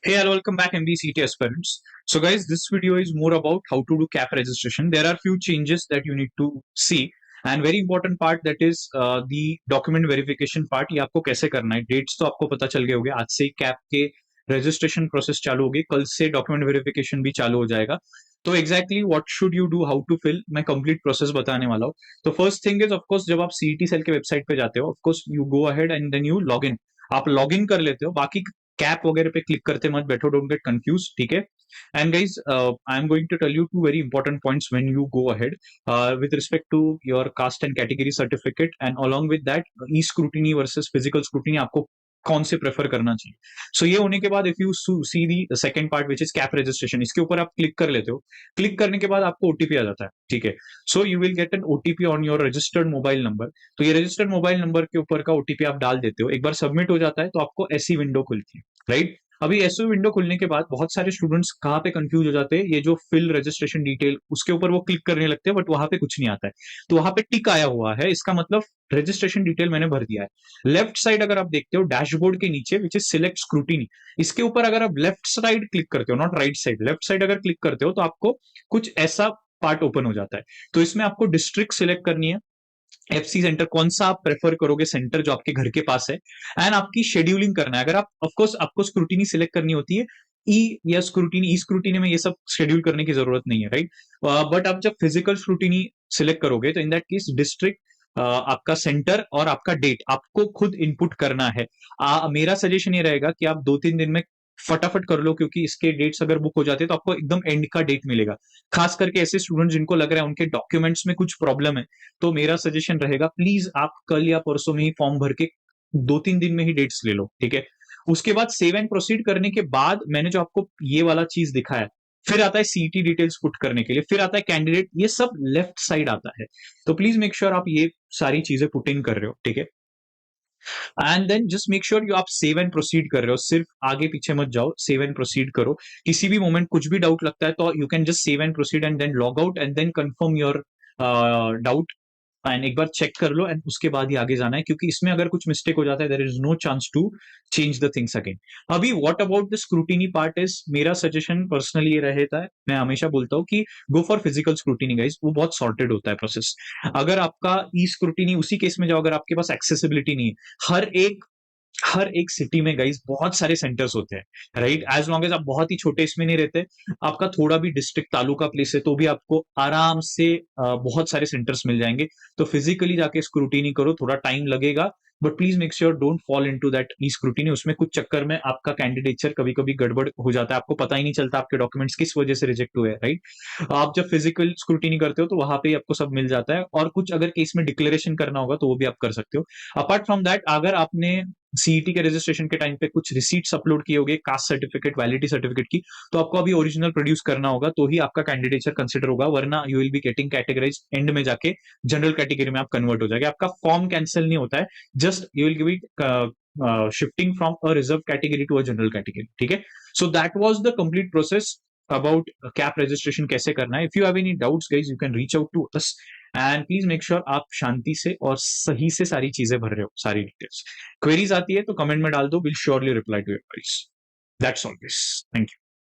Hey, and welcome back, MBCT aspirants. So, guys, this video is more about how to do CAP registration. There are few changes that you need to see, and very important part that is the document verification part. ये आपको कैसे करना है? Dates तो आपको पता चल गए होंगे. आज से CAP के registration process चालू होगी. कल से document verification भी चालू हो जाएगा. तो exactly what should you do, how to fill, मैं complete process बताने वाला हूँ. तो first thing is, of course, जब आप CET cell के website पे जाते हो, of course, you go ahead and then you log in. आप लॉग इन कर लेते हो, बाकी कैप वगैरह पे क्लिक करते मत बैठो, डोंट गेट कंफ्यूज, ठीक है. And guys, I am going to tell you two very important points when you go ahead with respect to your caste and category certificate, and along with that e scrutiny versus physical scrutiny आपको कौन से prefer करना चाहिए. सो ये होने के बाद if you see the second part which is CAP registration, इसके ऊपर आप क्लिक कर लेते हो. क्लिक करने के बाद आपको ओटीपी आ जाता है, ठीक है. So you will get an OTP on your registered mobile number. तो ये रजिस्टर्ड मोबाइल नंबर के ऊपर का ओटीपी आप डाल देते हो. एक बार सबमिट हो जाता है तो आपको ऐसी विंडो खुलती है, राइट. अभी एसओ विंडो खुलने के बाद बहुत सारे स्टूडेंट्स कहाँ पे कंफ्यूज हो जाते हैं, ये जो फिल रजिस्ट्रेशन डिटेल उसके ऊपर वो क्लिक करने लगते हैं, बट वहां पे कुछ नहीं आता है. तो वहां पे टिक आया हुआ है, इसका मतलब रजिस्ट्रेशन डिटेल मैंने भर दिया है. लेफ्ट साइड अगर आप देखते हो डैशबोर्ड के नीचे विच इज सिलेक्ट स्क्रूटिनी, इसके ऊपर अगर आप लेफ्ट साइड क्लिक करते हो, not right side, left side अगर क्लिक करते हो तो आपको कुछ ऐसा पार्ट ओपन हो जाता है. तो इसमें आपको डिस्ट्रिक्ट सिलेक्ट करनी है, एफसी सेंटर कौन सा आप प्रेफर करोगे, सेंटर जो आपके घर के पास है, एंड आपकी शेड्यूलिंग करना है. अगर आप ऑफकोर्स आपको स्क्रूटिनी सिलेक्ट करनी होती है, ई या स्क्रूटिनी, ई स्क्रूटिनी में ये सब शेड्यूल करने की जरूरत नहीं है, राइट. बट आप जब फिजिकल स्क्रूटिनी सिलेक्ट करोगे तो इन दैट केस डिस्ट्रिक्ट, आपका सेंटर और आपका डेट आपको खुद इनपुट करना है. मेरा सजेशन ये रहेगा कि आप 2-3 दिन में फटाफट कर लो, क्योंकि इसके डेट्स अगर बुक हो जाते हैं तो आपको एकदम एंड का डेट मिलेगा. खास करके ऐसे स्टूडेंट जिनको लग रहा है उनके डॉक्यूमेंट्स में कुछ प्रॉब्लम है, तो मेरा सजेशन रहेगा प्लीज आप कल या परसों में ही फॉर्म भर के 2-3 दिन में ही डेट्स ले लो, ठीक है. उसके बाद सेव एंड प्रोसीड करने के बाद मैंने जो आपको ये वाला चीज दिखाया, फिर आता है सीटी डिटेल्स पुट करने के लिए, फिर आता है कैंडिडेट, ये सब लेफ्ट साइड आता है. तो प्लीज मेक श्योर आप ये सारी चीजें पुट इन कर रहे हो, ठीक है. And then just make sure you आप सेव एंड प्रोसीड कर रहे हो, सिर्फ आगे पीछे मत जाओ, सेव एंड प्रोसीड करो. किसी भी मोमेंट कुछ भी डाउट लगता है तो you can just save and proceed and then log out and then confirm your doubt, and एक बार चेक कर लो एंड उसके बाद ही आगे जाना है, क्योंकि इसमें अगर कुछ मिस्टेक हो जाता है there is no chance to change the things again. अभी what about the scrutiny part is, मेरा सजेशन पर्सनली ये रहता है, मैं हमेशा बोलता हूँ कि go for physical scrutiny guys, वो बहुत सॉर्टेड होता है प्रोसेस. अगर आपका ई स्क्रूटिनी, उसी केस में जाओ अगर आपके पास एक्सेसिबिलिटी नहीं है. हर एक सिटी में गाइस बहुत सारे सेंटर्स होते हैं, राइट. एज लॉन्ग एज आप बहुत ही छोटे इसमें नहीं रहते, आपका थोड़ा भी डिस्ट्रिक्ट तालुका प्लेस है तो भी आपको आराम से बहुत सारे सेंटर्स मिल जाएंगे. तो फिजिकली जाके स्क्रूटिनी करो, थोड़ा टाइम लगेगा, but please make sure don't fall into that e scrutiny. उसमें कुछ चक्कर में आपका कैंडिडेचर कभी कभी गड़बड़ हो जाता है, आपको पता ही नहीं चलता आपके डॉक्यूमेंट्स किस वजह से रिजेक्ट हुए, राइट. आप जब फिजिकल स्क्रूटिनी करते हो तो वहां पे आपको सब मिल जाता है, और कुछ अगर केस में डिक्लेरेशन करना होगा तो वो भी आप कर सकते हो. अपार्ट फ्रॉम दैट, अगर आपने सीईटी के रजिस्ट्रेशन के टाइम पे कुछ रिसीट्स अपलोड किए होंगे, कास्ट सर्टिफिकेट, वैलिडिटी सर्टिफिकेट की, तो आपको अभी ओरिजिनल प्रोड्यूस करना होगा, तो ही आपका कैंडिडेचर कंसिडर होगा, वरना you will be getting categorise, and में जाके जनरल कैटेगरी में आप कन्वर्ट हो जाएगा. आपका फॉर्म कैंसिल नहीं होता है, just you will be shifting from a reserve category to a general category, ठीक है. So that was the complete process about CAP registration कैसे करना है. If you have any doubts guys, you can reach out to us, and please make sure आप शांति से और सही से सारी चीजें भर रहे हो, सारी डिटेल्स. क्वेरीज आती है तो कमेंट में डाल दो, will surely reply to your queries. That's all guys, thank you.